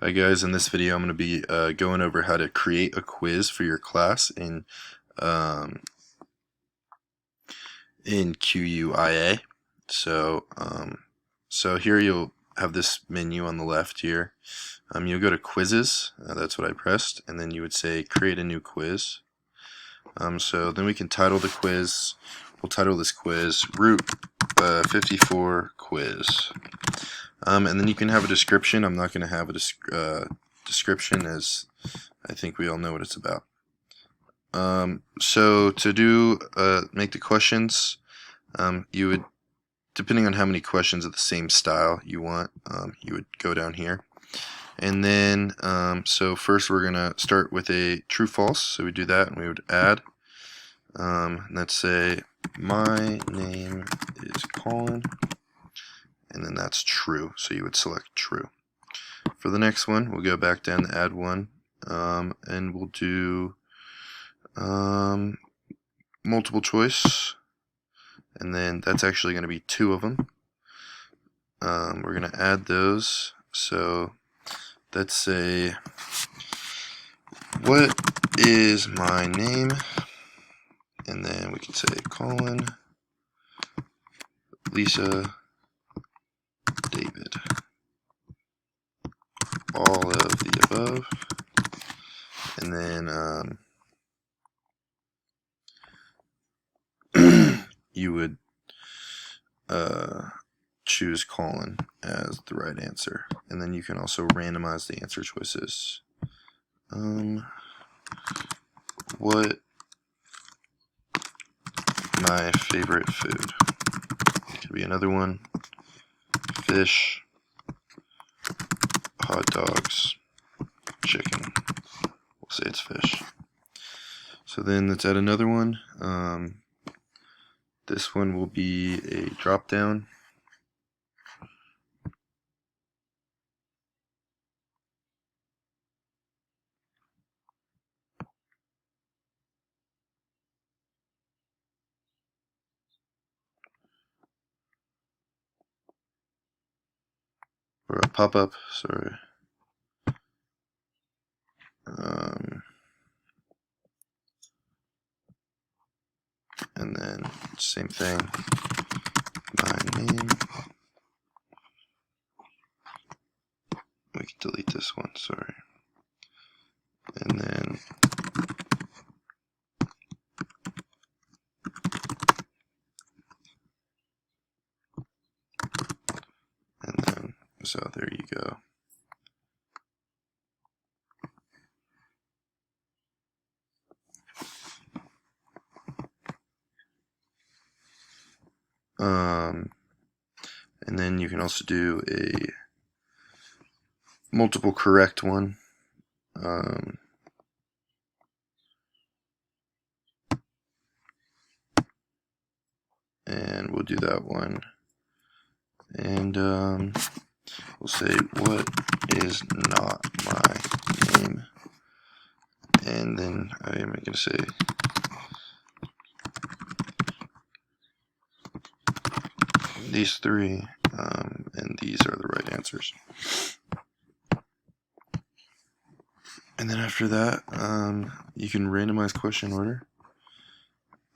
Hi guys, in this video I'm going to be going over how to create a quiz for your class um, in QUIA. So here you'll have this menu on the left here. You'll go to quizzes, that's what I pressed, and then you would say create a new quiz. So then we can title the quiz. We'll title this quiz Route 54 Quiz. And then you can have a description. I'm not going to have a description, as I think we all know what it's about. So to make the questions, you would, depending on how many questions of the same style you want, you would go down here. And then, so first we're going to start with a true-false. So we do that, and we would add. Let's say my name is Colin, and then that's true. So you would select true. For the next one, we'll go back down to add one, and we'll do multiple choice, and then that's actually going to be two of them. We're going to add those. So let's say, what is my name? And then we can say Colin, Lisa, David, all of the above. And then you would choose Colin as the right answer. And then you can also randomize the answer choices. What my favorite food? Could be another one. Fish, hot dogs, chicken. We'll say it's fish. So then let's add another one. This one will be a drop down. Or a pop-up, sorry. And then same thing, my name. We can delete this one, sorry. And then so there you go. And then you can also do a multiple correct one. And we'll do that one. And we'll say, what is not my name? And then I am going to say, these three, and these are the right answers. And then after that, you can randomize question order.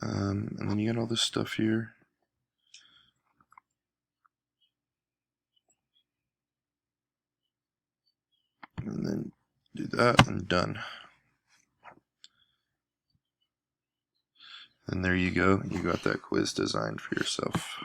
And then you got all this stuff here. And then do that and done. And there you go. You got that quiz designed for yourself.